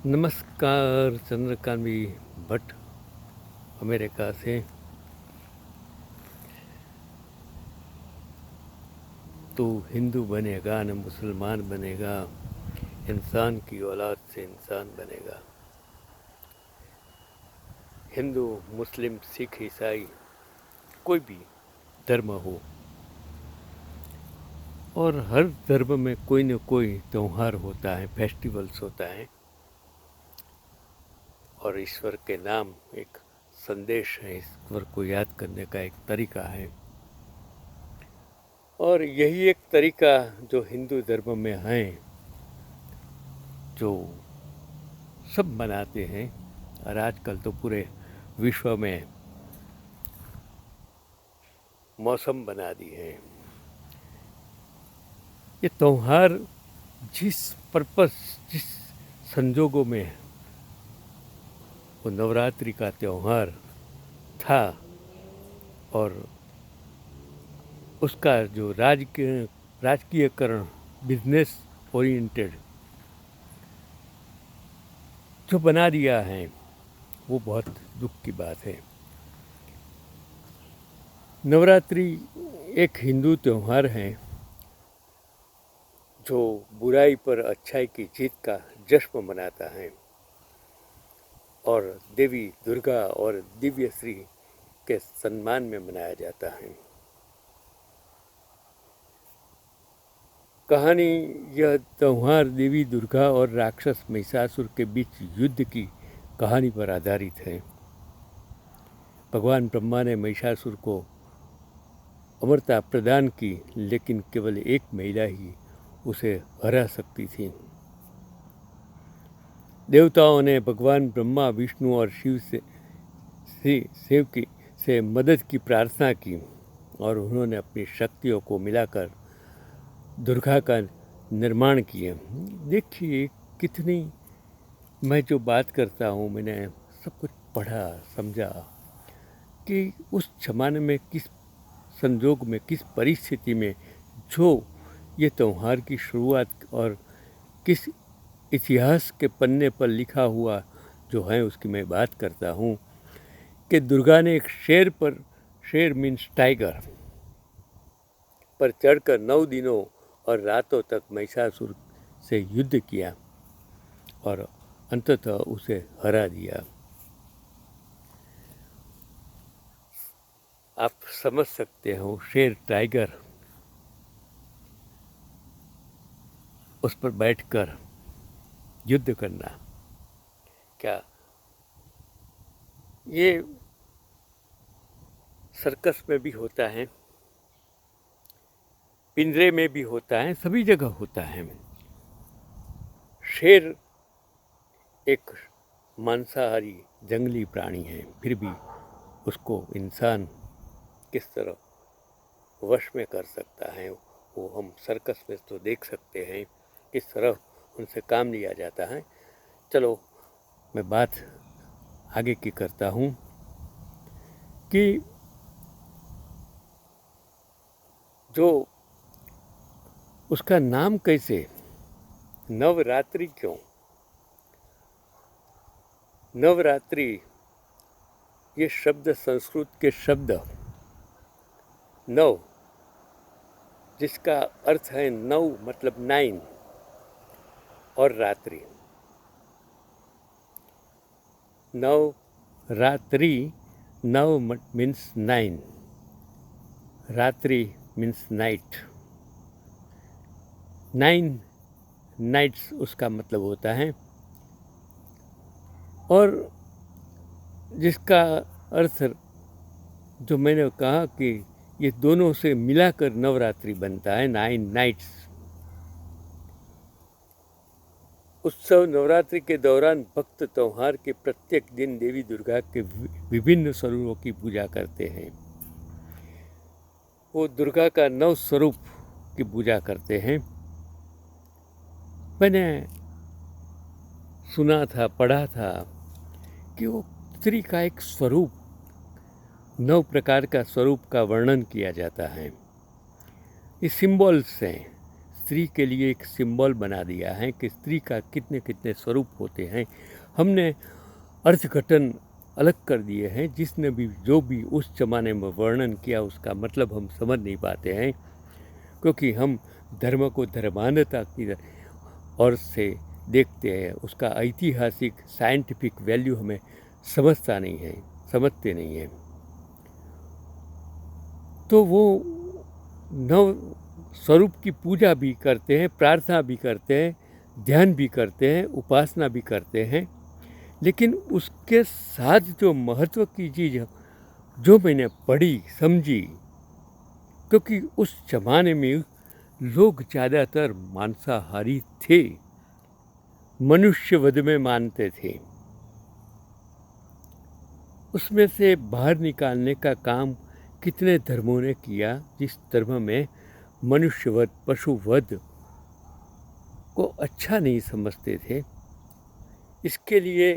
नमस्कार, चंद्रकांत भट्ट अमेरिका से। तू हिंदू बनेगा न मुसलमान बनेगा, इंसान की औलाद से इंसान बनेगा। हिंदू, मुस्लिम, सिख, ईसाई, कोई भी धर्म हो, और हर धर्म में कोई न कोई त्यौहार होता है, फेस्टिवल्स होता है, और ईश्वर के नाम एक संदेश है, ईश्वर को याद करने का एक तरीका है। और यही एक तरीका जो हिंदू धर्म में है, जो सब मनाते हैं, और आजकल तो पूरे विश्व में मौसम बना दी है। ये त्यौहार जिस पर्पस, जिस संजोगों में वो नवरात्रि का त्यौहार था, और उसका जो राजकीयकरण, बिजनेस ओरिएंटेड जो बना दिया है, वो बहुत दुख की बात है। नवरात्रि एक हिंदू त्यौहार है जो बुराई पर अच्छाई की जीत का जश्न मनाता है, और देवी दुर्गा और दिव्य श्री के सम्मान में मनाया जाता है। कहानी, यह त्यौहार देवी दुर्गा और राक्षस महिषासुर के बीच युद्ध की कहानी पर आधारित है। भगवान ब्रह्मा ने महिषासुर को अमरता प्रदान की, लेकिन केवल एक महिला ही उसे हरा सकती थी। देवताओं ने भगवान ब्रह्मा, विष्णु और शिव से मदद की प्रार्थना की, और उन्होंने अपनी शक्तियों को मिलाकर दुर्गा का निर्माण किया। देखिए कितनी, मैं जो बात करता हूँ, मैंने सब कुछ पढ़ा, समझा कि उस जमाने में किस संजोग में, किस परिस्थिति में जो ये त्यौहार की शुरुआत, और किस इतिहास के पन्ने पर लिखा हुआ जो है उसकी मैं बात करता हूँ, कि दुर्गा ने एक शेर मीन्स टाइगर पर चढ़कर 9 दिनों और रातों तक महिषासुर से युद्ध किया, और अंततः उसे हरा दिया। आप समझ सकते हो, शेर टाइगर उस पर बैठकर युद्ध करना, क्या ये सर्कस में भी होता है, पिंजरे में भी होता है, सभी जगह होता है। शेर एक मांसाहारी जंगली प्राणी है, फिर भी उसको इंसान किस तरह वश में कर सकता है, वो हम सर्कस में तो देख सकते हैं किस तरह उनसे काम लिया जाता है। चलो मैं बात आगे की करता हूँ कि जो उसका नाम कैसे, नवरात्रि क्यों? नवरात्रि ये शब्द संस्कृत के शब्द नव, जिसका अर्थ है 9 मतलब 9, और रात्रि, नवरात्रि, नव मीन्स 9, रात्रि मीन्स नाइट, 9 नाइट्स उसका मतलब होता है, और जिसका अर्थ जो मैंने कहा कि ये दोनों से मिलाकर नवरात्रि बनता है, 9 नाइट्स। उत्सव नवरात्रि के दौरान भक्त त्यौहार के प्रत्येक दिन देवी दुर्गा के विभिन्न स्वरूपों की पूजा करते हैं। वो दुर्गा का 9 स्वरूप की पूजा करते हैं। मैंने सुना था, पढ़ा था कि वो स्त्री का एक स्वरूप, 9 प्रकार का स्वरूप का वर्णन किया जाता है। ये सिंबल्स हैं, स्त्री के लिए एक सिंबल बना दिया है कि स्त्री का कितने कितने स्वरूप होते हैं। हमने अर्थघटन अलग कर दिए हैं। जिसने भी जो भी उस ज़माने में वर्णन किया उसका मतलब हम समझ नहीं पाते हैं, क्योंकि हम धर्म को धर्मांधता की ओर से देखते हैं। उसका ऐतिहासिक साइंटिफिक वैल्यू हमें समझते नहीं हैं। तो वो नव स्वरूप की पूजा भी करते हैं, प्रार्थना भी करते हैं, ध्यान भी करते हैं, उपासना भी करते हैं, लेकिन उसके साथ जो महत्व की चीज़ जो मैंने पढ़ी समझी, क्योंकि उस जमाने में लोग ज़्यादातर मांसाहारी थे, मनुष्यवध में मानते थे। उसमें से बाहर निकालने का काम कितने धर्मों ने किया। जिस धर्म में मनुष्यवध पशुवध को अच्छा नहीं समझते थे, इसके लिए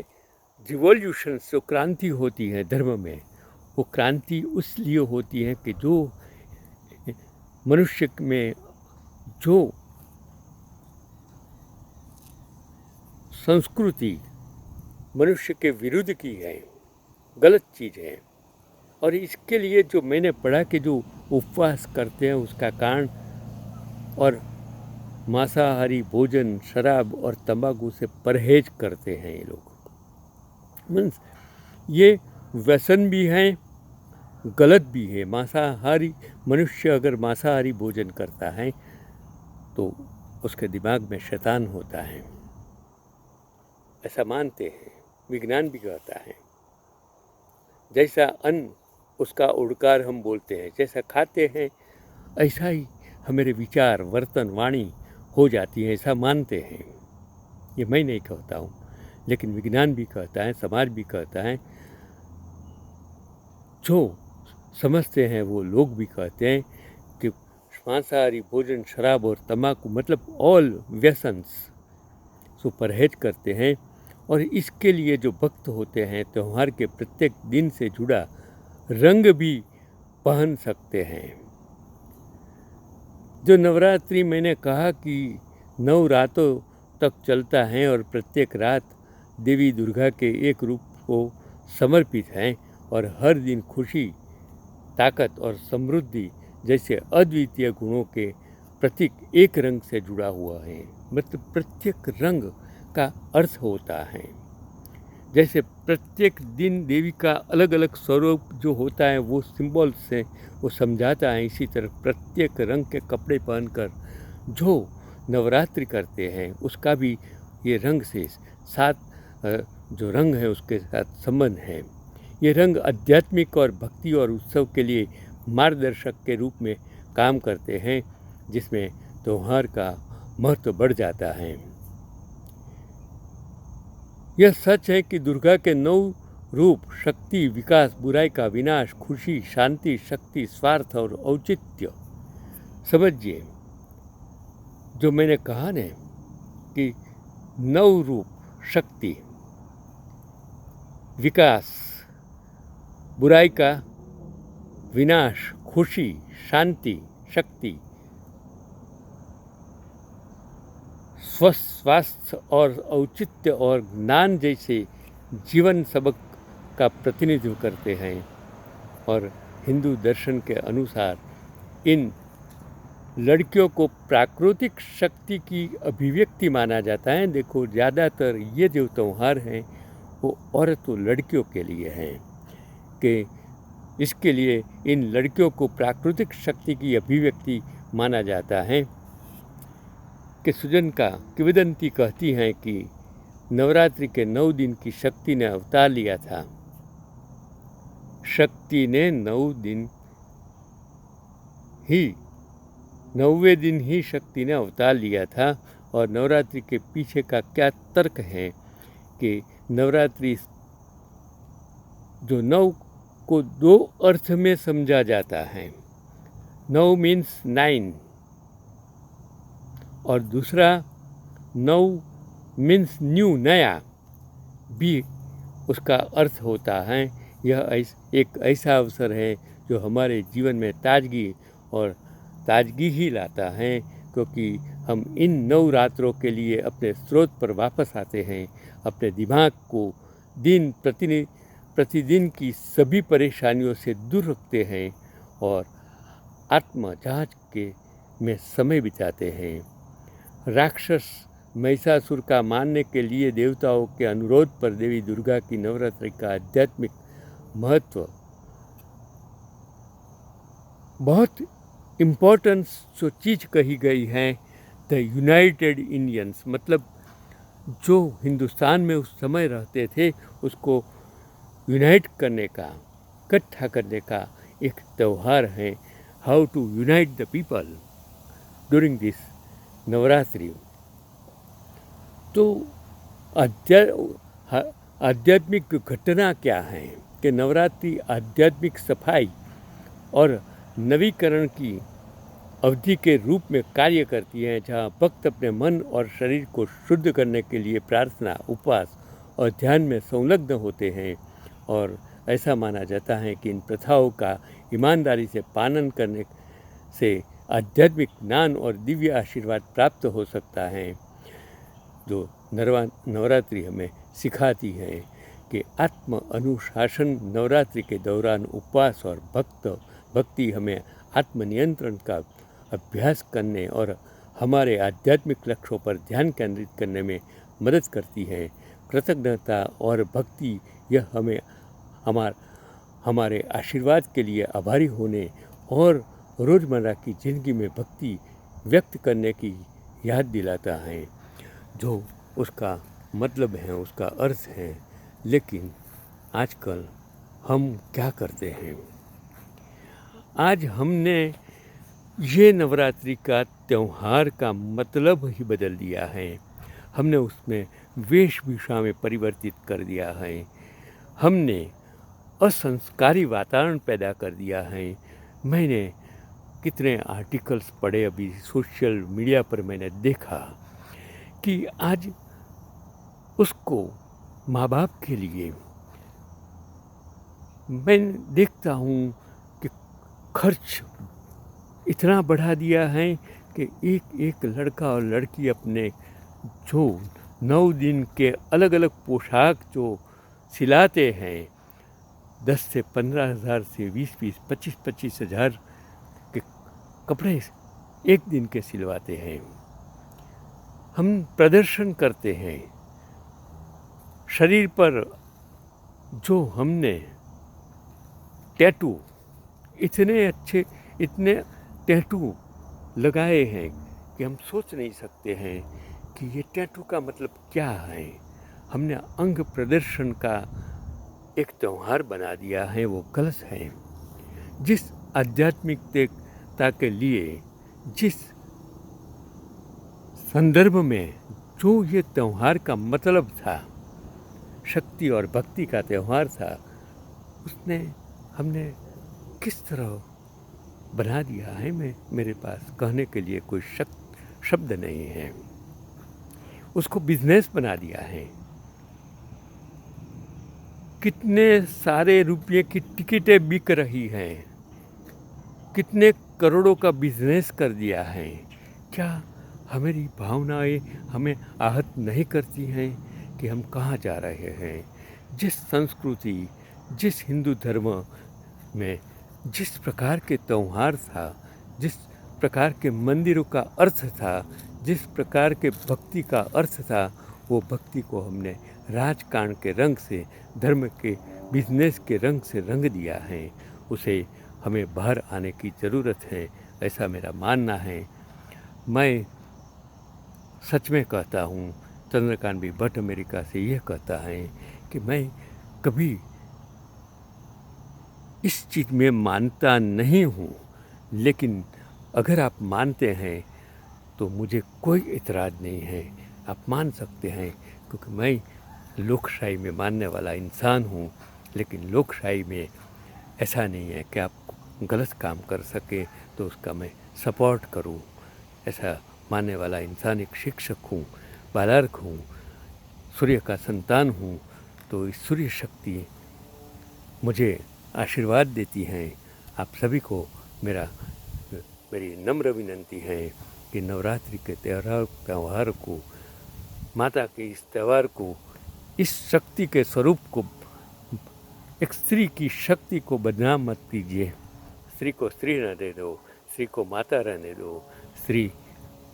रिवॉल्यूशन जो क्रांति होती है धर्म में, वो क्रांति उसलिए होती है कि जो मनुष्य में जो संस्कृति मनुष्य के विरुद्ध की है, गलत चीज़ है। और इसके लिए जो मैंने पढ़ा कि जो उपवास करते हैं उसका कारण, और मांसाहारी भोजन, शराब और तंबाकू से परहेज करते हैं ये लोग। मीन्स ये व्यसन भी हैं, गलत भी है। मांसाहारी मनुष्य अगर मांसाहारी भोजन करता है तो उसके दिमाग में शैतान होता है, ऐसा मानते हैं, विज्ञान भी कहता है। जैसा अन्न उसका उड़कार हम बोलते हैं, जैसा खाते हैं ऐसा ही हमारे विचार, वर्तन, वाणी हो जाती है, ऐसा मानते हैं। ये मैं नहीं कहता हूँ, लेकिन विज्ञान भी कहता है, समाज भी कहता है, जो समझते हैं वो लोग भी कहते हैं कि मांसाहारी भोजन, शराब और तंबाकू मतलब ऑल व्यसन्स से परहेज करते हैं। और इसके लिए जो भक्त होते हैं त्यौहार के प्रत्येक दिन से जुड़ा रंग भी पहन सकते हैं। जो नवरात्रि मैंने कहा कि 9 रातों तक चलता है और प्रत्येक रात देवी दुर्गा के एक रूप को समर्पित है, और हर दिन खुशी, ताकत और समृद्धि जैसे अद्वितीय गुणों के प्रतीक एक रंग से जुड़ा हुआ है। मतलब प्रत्येक रंग का अर्थ होता है। जैसे प्रत्येक दिन देवी का अलग अलग स्वरूप जो होता है वो सिंबल से वो समझाता है, इसी तरह प्रत्येक रंग के कपड़े पहनकर जो नवरात्रि करते हैं उसका भी ये रंग से साथ जो रंग है उसके साथ संबंध है। ये रंग आध्यात्मिक और भक्ति और उत्सव के लिए मार्गदर्शक के रूप में काम करते हैं, जिसमें त्योहार का महत्व बढ़ जाता है। यह सच है कि दुर्गा के 9 रूप शक्ति, विकास, बुराई का विनाश, खुशी, शांति, शक्ति, स्वार्थ और औचित्य। समझिए जो मैंने कहा ना कि 9 रूप शक्ति, विकास, बुराई का विनाश, खुशी, शांति, शक्ति, स्वास्थ्य और औचित्य और ज्ञान जैसे जीवन सबक का प्रतिनिधित्व करते हैं। और हिंदू दर्शन के अनुसार इन लड़कियों को प्राकृतिक शक्ति की अभिव्यक्ति माना जाता है। देखो ज़्यादातर ये जो त्यौहार हैं वो औरतों लड़कियों के लिए हैं, कि इसके लिए इन लड़कियों को प्राकृतिक शक्ति की अभिव्यक्ति माना जाता है। कि सुजन का किंवदंती कहती हैं कि नवरात्रि के 9 दिन की शक्ति ने अवतार लिया था। शक्ति ने 9वें दिन ही शक्ति ने अवतार लिया था। और नवरात्रि के पीछे का क्या तर्क है कि नवरात्रि जो 9 को 2 अर्थ में समझा जाता है। 9 मीन्स 9 और दूसरा 9 मीन्स न्यू, नया भी उसका अर्थ होता है। यह एक ऐसा अवसर है जो हमारे जीवन में ताजगी और ताजगी ही लाता है, क्योंकि हम इन 9 रात्रों के लिए अपने स्रोत पर वापस आते हैं, अपने दिमाग को प्रतिदिन की सभी परेशानियों से दूर रखते हैं और आत्म जांच के में समय बिताते हैं। राक्षस महिषासुर का मारने के लिए देवताओं के अनुरोध पर देवी दुर्गा की नवरात्रि का आध्यात्मिक महत्व बहुत इम्पोर्टेंस जो चीज़ कही गई है, द यूनाइटेड इंडियंस, मतलब जो हिंदुस्तान में उस समय रहते थे उसको यूनाइट करने का, इकट्ठा करने का एक त्यौहार है। How to unite the people during this Navratri. तो आध्यात्मिक घटना क्या है कि नवरात्रि आध्यात्मिक सफाई और नवीकरण की अवधि के रूप में कार्य करती है, जहाँ भक्त अपने मन और शरीर को शुद्ध करने के लिए प्रार्थना, उपवास और ध्यान में संलग्न होते हैं। और ऐसा माना जाता है कि इन प्रथाओं का ईमानदारी से पालन करने से आध्यात्मिक ज्ञान और दिव्य आशीर्वाद प्राप्त हो सकता है। जो नवरात्रि हमें सिखाती है कि आत्म अनुशासन। नवरात्रि के दौरान उपवास और भक्ति हमें आत्मनियंत्रण का अभ्यास करने और हमारे आध्यात्मिक लक्ष्यों पर ध्यान केंद्रित करने में मदद करती है। कृतज्ञता और भक्ति यह हमें हमारे आशीर्वाद के लिए आभारी होने और रोज़मर्रा की ज़िंदगी में भक्ति व्यक्त करने की याद दिलाता है, जो उसका मतलब है, उसका अर्थ है। लेकिन आजकल हम क्या करते हैं? आज हमने ये नवरात्रि का त्यौहार का मतलब ही बदल दिया है। हमने उसमें वेशभूषा में परिवर्तित कर दिया है। हमने असंस्कारी वातावरण पैदा कर दिया है। मैंने कितने आर्टिकल्स पढ़े, अभी सोशल मीडिया पर मैंने देखा कि आज उसको माँ बाप के लिए मैं देखता हूँ कि खर्च इतना बढ़ा दिया है कि एक एक लड़का और लड़की अपने जो 9 दिन के अलग अलग पोशाक जो सिलाते हैं, 10 से 15 हज़ार से 20-20, 25-25 हज़ार के कपड़े एक दिन के सिलवाते हैं। हम प्रदर्शन करते हैं शरीर पर, जो हमने टैटू, इतने टैटू लगाए हैं कि हम सोच नहीं सकते हैं कि ये टैटू का मतलब क्या है। हमने अंग प्रदर्शन का एक त्यौहार बना दिया है, वो गलत है। जिस आध्यात्मिकता के लिए, जिस संदर्भ में जो ये त्यौहार का मतलब था, शक्ति और भक्ति का त्यौहार था, हमने किस तरह बना दिया है। मेरे पास कहने के लिए कोई शब्द नहीं है। उसको बिजनेस बना दिया है। कितने सारे रुपये की टिकटें बिक रही हैं, कितने करोड़ों का बिजनेस कर दिया है। क्या हमारी भावनाएं हमें आहत नहीं करती हैं कि हम कहाँ जा रहे हैं? जिस संस्कृति, जिस हिंदू धर्म में जिस प्रकार के त्यौहार था, जिस प्रकार के मंदिरों का अर्थ था, जिस प्रकार के भक्ति का अर्थ था, वो भक्ति को हमने राजकारण के रंग से, धर्म के बिजनेस के रंग से रंग दिया है। उसे हमें बाहर आने की ज़रूरत है, ऐसा मेरा मानना है। मैं सच में कहता हूँ, चंद्रकांत भी भट्ट अमेरिका से यह कहता है कि मैं कभी इस चीज़ में मानता नहीं हूँ, लेकिन अगर आप मानते हैं तो मुझे कोई इतराज़ नहीं है। आप मान सकते हैं, क्योंकि मैं लोकशाही में मानने वाला इंसान हूँ। लेकिन लोकशाही में ऐसा नहीं है कि आप गलत काम कर सके तो उसका मैं सपोर्ट करूँ। ऐसा मानने वाला इंसान एक शिक्षक हूँ, बालक हूँ, सूर्य का संतान हूँ। तो इस सूर्य शक्ति मुझे आशीर्वाद देती हैं। आप सभी को मेरी नम्र विनती है कि नवरात्रि के त्यौहार को, माता के इस त्यौहार को, इस शक्ति के स्वरूप को, एक स्त्री की शक्ति को बदनाम मत कीजिए। स्त्री को स्त्री रहने दो, स्त्री को माता रहने दो। स्त्री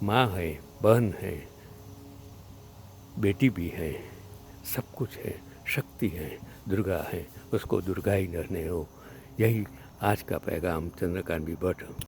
माँ है, बहन है, बेटी भी है, सब कुछ है, शक्ति है, दुर्गा है, उसको दुर्गा ही रहने दो। यही आज का पैगाम चंद्रकांत बी भट्ट।